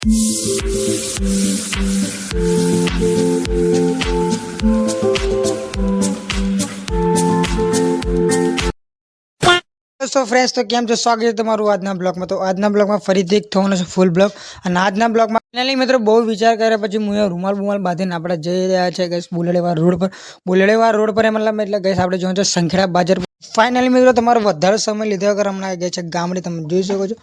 તો ફ્રેન્ડ્સ તો કેમ છો, સ્વાગત છે તમારું આજના બ્લોગમાં। તો આજના બ્લોગમાં ફરીથી એક થવાનો છે ફૂલ બ્લોગ। અને આજના બ્લોગમાં ફાઇનલી મિત્રો બહુ વિચાર કર્યા પછી હું રૂમાલ બાંધીને આપણે જઈ રહ્યા છે ગઈશ બુલેડેવા રોડ પર। બુલેડેવા રોડ પર મતલબ એટલે ગઈશ આપણે જોયું છે સંખેડા બાજાર। ફાઇનલી મિત્રો તમારો વધારે સમય લીધા વગર હમણાં ગઈ છે ગામડે, તમે જોઈ શકો છો।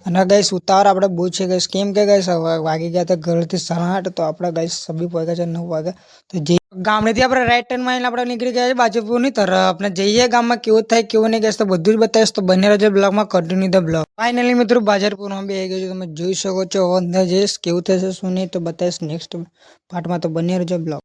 અને ગઈશ ઉતાવળ આપણે બહુ છે ગઈશ, કેમ કે ગઈશ વાગી ગયા હતા ઘરથી 8:30, તો આપણે ગઈશ સભી પહોંચ્યા છે 9 વાગે। તો જે ગામડેથી આપણે રાઈટ ટર્નમાં આવીને આપણે નીકળી ગયા છે બાજુપુરની તરફ। આપણે જઈએ ગામમાં કેવું થાય કેવું નહીં ગઈશ તો બધું જ બતાવીશ, તો બંને રહેજો બ્લોગમાં, કન્ટિન્યુ ધ બ્લોગ। ફાઇનલી મિત્રો બાજારપુરમાં બી આવી ગયું છે, તમે જોઈ શકો છો। અંદર જઈશ કેવું થશે શું નહીં તો બતાવીશ નેક્સ્ટ પાર્ટમાં, તો બંને રહેજો બ્લોગ।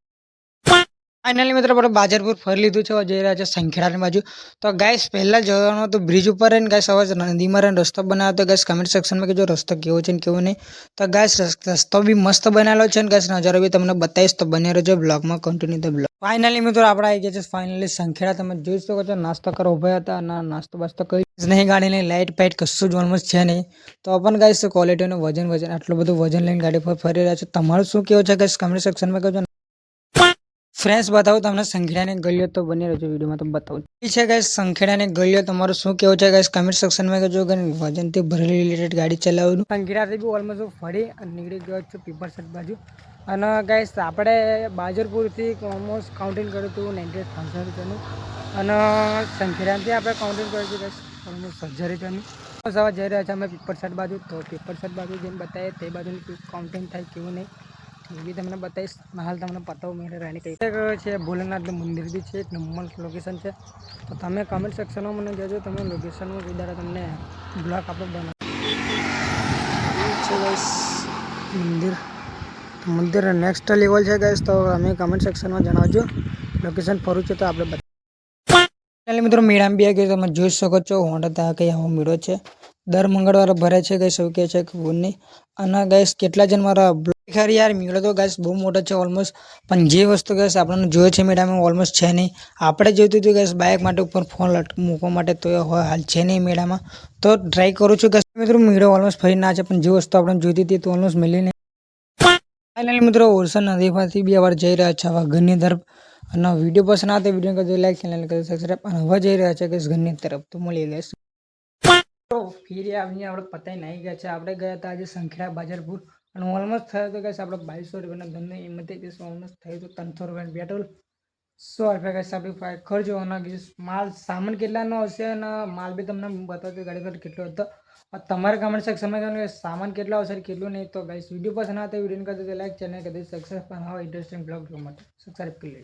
ફાઇનલી મિત્રો આપણે બાજારપુર ફરી લીધું છે, જઈ રહ્યા છે સંખેડાની બાજુ। તો ગાઈસ પહેલા જવાનું તો બ્રિજ ઉપર રહીને ગાઈસ હવે નદીમાં રહીને રસ્તો બનાવ્યો, તો ગાઈસ કમેન્ટ સેક્શનમાં કહેજો રસ્તો કેવો છે ને કેવો નહીં। તો ગાઈસ રસ્તો બી મસ્ત બનાવેલો છે ને ગાઈસ નજારો બી તમને બતાવીશ, તો બને રહેજો બ્લોગમાં, કન્ટિન્યુ ધ બ્લોગ। ફાઇનલી મિત્રો આપણે આવી ગયા છે ફાઇનલી સંખેડા, તમે જોઈ શકો છો। નાસ્તો કરવા ઉભા હતા અને નાસ્તો બાસ્તો કરી નહીં, ગાડીની લાઇટ પાઇટ કશું જ ઓલમોસ્ટ છે નહીં। તો પણ ગાઈસ ક્વોલિટીનું વજન આટલું બધું વજન લઈને ગાડી પર ફરી રહ્યા છે, તમારું શું કેવું છે ગાઈસ કમેન્ટ સેક્શનમાં કહેજો। ફ્રેન્ડ્સ બતાવું તમને સંખેડાની ગલીઓ, તો બની રહ્યો વિડીયોમાં તો બતાવું છે ગાઈસ સંખેડાની ગલીઓ, તમારું શું કેવું છે ગાઈસ કમેન્ટ સેક્શનમાં કહેજો। વજનથી ભરેલી રિલેટેડ ગાડી ચલાવવાનું સંખેડાથી બી ઓલમોસ્ટ ફરી અને નીકળી ગયો છું પીપર સાઈડ બાજુ। અને ગાઈસ આપણે બાજરપુરથી ઓલમોસ્ટ કાઉન્ટિંગ કર્યું હતું 98,000 રૂપિયાનું, અને સંખેડાથી આપણે કાઉન્ટિંગ કર્યું હતું ગાઈસ ઓલમોસ્ટ 1000 રૂપિયાનું। હવે જઈ રહ્યા છે અમે પીપર સાઈડ બાજુ, તો પીપર સાઈડ બાજુ જેમ બતાવીએ તે બાજુનું કાઉન્ટિંગ થાય કેવું નહીં એ બી તમને બતાવીશ। હાલ તમને પતાવું મેં રાણી કઈ છે, ભોલેનાથનું મંદિર બી છે, એક નંબર લોકેશન છે। તો તમે કમેન્ટ સેક્શનમાં મને કહેજો તમે લોકેશનમાં કઈ દ્વારા તમને બ્લોગ આપણે બનાવ છે ગાઈસ મંદિર નેક્સ્ટ લેવલ છે ગાઈસ, તો અમે કમેન્ટ સેક્શનમાં જણાવજો લોકેશન ફરું છે તો આપણે મિત્રો મેળામાં બી આવી ગયો, તમે જોઈ શકો છો। હોન્ડા કઈ આવો મેળો છે, દર મંગળવારે ભરે છે ગાઈસ, એવું કહે છે ખબર નહીં। અને ગાઈસ કેટલા જણ મારા ખરી યાર મેળો તો ગાઈસ બહુ મોટો છે ઓલમોસ્ટ, પણ જે વસ્તુ ગાઈસ આપણને જોઈએ છે મેળામાં ઓલમોસ્ટ છે નહીં। આપણે જોઈતું હતું ગાઈસ બાઇક માટે ઉપર ફોન મૂકવા માટે, તો હાલ છે નહીં મેળામાં, તો ટ્રાય કરું છું ગાઈસ। મિત્રો મેળો ઓલમોસ્ટ ફરી ના છે, પણ જે વસ્તુ આપણે જોઈતી હતી તો ઓલમોસ્ટ મળી નહીં। ફાઇનલી મિત્રો ઓરસન નદીમાંથી બી અવાર જઈ રહ્યા છે હવે ઘરની તરફ, અને વિડીયો પસંદ આવે તો વિડીયો કરજો લાઈક, ચેનલ કરજો સબસ્ક્રાઈબ, અને હવે જઈ રહ્યા છે ગાઈસ ઘરની તરફ, તો મળીએ ગાઈસ। તો ફેરી આવીને આપણે પતાઈ નાઈ ગયા છે, આપણે ગયા હતા આજે સંખેડા બાજારપુર, અને ઓલમોસ્ટ થયો તો ગાઈસ આપણે 2200 રૂપિયાના ધંધો એમાંથી ઓલમોસ્ટ થયું તો 300 રૂપિયાનું પેટ્રોલ, 100 રૂપિયા ગાઈસ આપણે ખર્ચ હોવાના માલ સામાન કેટલાનો હશે, અને માલ બી તમને બતાવતો ગાડી પર કેટલો હતો। તમારે કમેન્ટ સેક્શનમાં કહેવાનું સામાન કેટલા આવશે કેટલું નહીં। તો ગાઈસ વિડીયો પસંદ આવે તો વિડીયો કરી દો લાઈક, ચેનલ કરી દો સબસ્ક્રાઈબ, પણ હવે ઇન્ટરેસ્ટિંગ બ્લોગ જોવા માટે સબસ્ક્રાઈબ કરી લેજો।